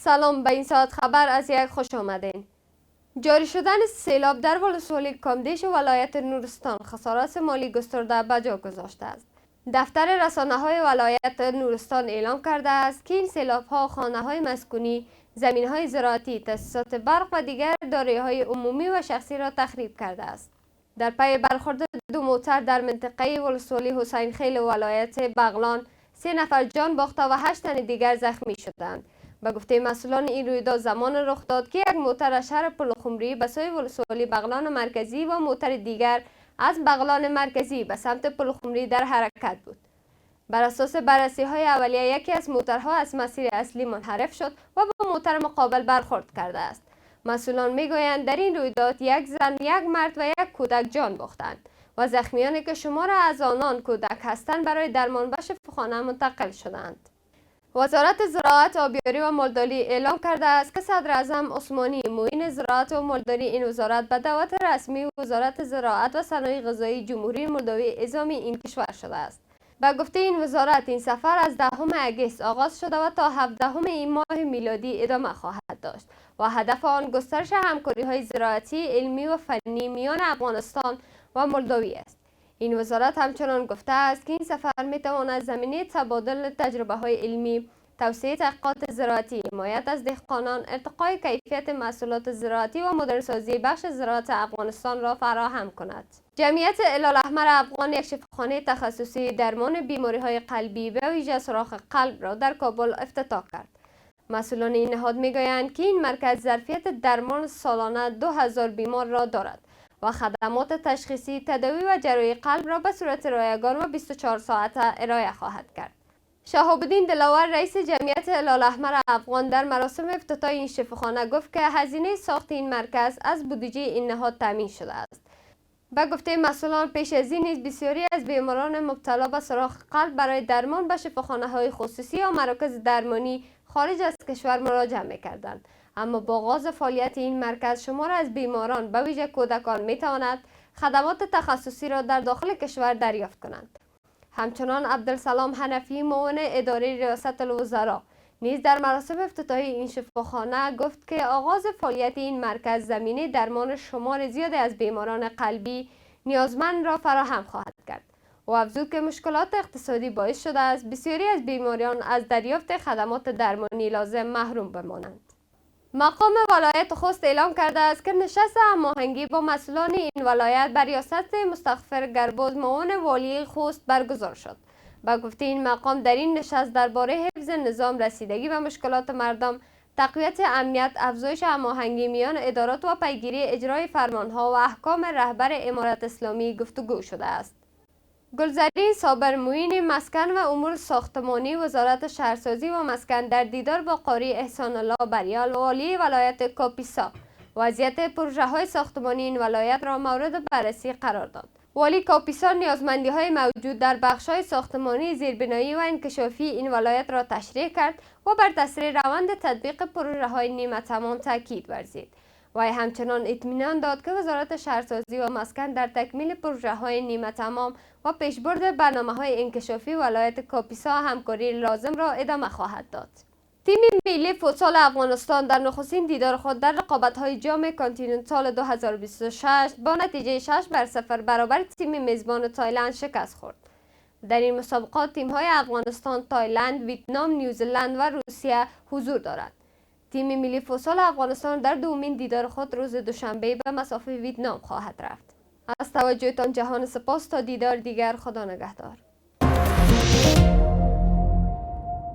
سلام، به این ساعت خبر از یک خوش آمدین. جاری شدن سیلاب در ولسوالی کامدیش ولایت نورستان خسارات مالی گسترده به جا گذاشته است. دفتر رسانه‌های ولایت نورستان اعلام کرده است که این سیلاب‌ها خانه‌های مسکونی، زمین‌های زراعتی، تأسیسات برق و دیگر دارایی‌های عمومی و شخصی را تخریب کرده است. در پی برخورد دو موتر در منطقه ولسوالی حسین خیل ولایت بغلان 3 نفر جان باخته و 8 تن دیگر زخمی شدند. به گفته مسئولان این رویداد زمان رخ داد که یک موتر از شهر پلخمری به سوی ولسوالی بغلان مرکزی و موتر دیگر از بغلان مرکزی به سمت پلخمری در حرکت بود. بر اساس بررسی های اولیه یکی از موترها از مسیر اصلی منحرف شد و با موتر مقابل برخورد کرده است. مسئولان میگویند در این رویداد یک زن، یک مرد و یک کودک جان باختند و زخمیانی که شمار از آنان کودک هستند برای درمان به شفاخانه منتقل شدند. وزارت زراعت، آبیاری و مالداری اعلام کرده است که صدر اعظم عثمانی معین زراعت و مالداری این وزارت به دعوت رسمی وزارت زراعت و صنایع غذایی جمهوری مولدوی اعزامی این کشور شده است. به گفته این وزارت این سفر از 10 اگست آغاز شده و تا 17 این ماه میلادی ادامه خواهد داشت و هدف آن گسترش همکاری‌های زراعتی، علمی و فنی میان افغانستان و مولدوی است. این وزارت همچنان گفته است که این سفر میتواند زمینه تبادل تجربه‌های علمی، توسعه تحقیقات زراعتی، حمایت از دهقانان، ارتقای کیفیت محصولات زراعتی و مدرنسازی بخش زراعت افغانستان را فراهم کند. جمعیت هلال‌احمر افغان یک شفاخانه تخصصی درمان بیماری‌های قلبی به ویژه سوراخ قلب را در کابل افتتاح کرد. مسئولان این نهاد میگویند که این مرکز ظرفیت درمان سالانه 2000 بیمار را دارد و خدمات تشخیصی، تداوی و جراحی قلب را به صورت رایگان و 24 ساعته ارائه خواهد کرد. شهاب الدین دلاور رئیس جمعیت هلال‌احمر افغان در مراسم افتتاح این شفاخانه گفت که هزینه ساخت این مرکز از بودجه این نهاد تامین شده است. به گفته مسئولان پیش از این نیز بسیاری از بیماران مبتلا به سوراخ قلب برای درمان به شفاخانه‌های خصوصی یا مراکز درمانی خارج از کشور مراجعه می‌کردند. اما با آغاز فعالیت این مرکز شمار از بیماران به ویژه کودکان می‌توانند خدمات تخصصی را در داخل کشور دریافت کنند. همچنان عبدالسلام حنفی معاون اداره ریاست الوزراء نیز در مراسم افتتاحی این شفاخانه گفت که آغاز فعالیت این مرکز زمینه درمان شمار زیادی از بیماران قلبی نیازمند را فراهم خواهد کرد و افزود که مشکلات اقتصادی باعث شده است بسیاری از بیماریان از دریافت خدمات درمانی لازم محروم بمانند. مقام ولایت خوست اعلام کرده است که نشست هماهنگی با مسئولان این ولایت بر ریاست مستغفر گربز معاون والی خوست برگزار شد. با گفته این مقام در این نشست درباره حفظ نظام، رسیدگی به مشکلات مردم، تقویت امنیت، افزایش هماهنگی میان ادارات و پیگیری اجرای فرمانها و احکام رهبر امارت اسلامی گفتگو شده است. گلزرین صابر معین مسکن و امور ساختمانی وزارت شهرسازی و مسکن در دیدار با قاری احسان الله بریال والی ولایت کاپیسا وضعیت پروژه‌های ساختمانی این ولایت را مورد بررسی قرار داد. والی کاپیسا نیازمندی‌های موجود در بخش‌های ساختمانی، زیربنایی و انکشافی این ولایت را تشریح کرد و بر تسریع روند تطبیق پروژه‌های نیمه تمام تاکید ورزید. وی همچنان اطمینان داد که وزارت شهرسازی و مسکن در تکمیل پروژه‌های نیمه تمام و پیشبرد برنامه‌های انکشافی ولایت کاپیسا همکاری لازم را ادامه خواهد داد. تیم ملی فوتسال افغانستان در نخستین دیدار خود در رقابت‌های جام کانتیننتال 2026 با نتیجه 6-0 برابر تیم میزبان تایلند شکست خورد. در این مسابقات تیم‌های افغانستان، تایلند، ویتنام، نیوزلند و روسیه حضور دارند. تیم ملی فوتسال افغانستان در دومین دیدار خود روز دوشنبه به مصاف ویتنام خواهد رفت. از توجهتان جهان سپاس. تا دیدار دیگر، خدا نگهدار.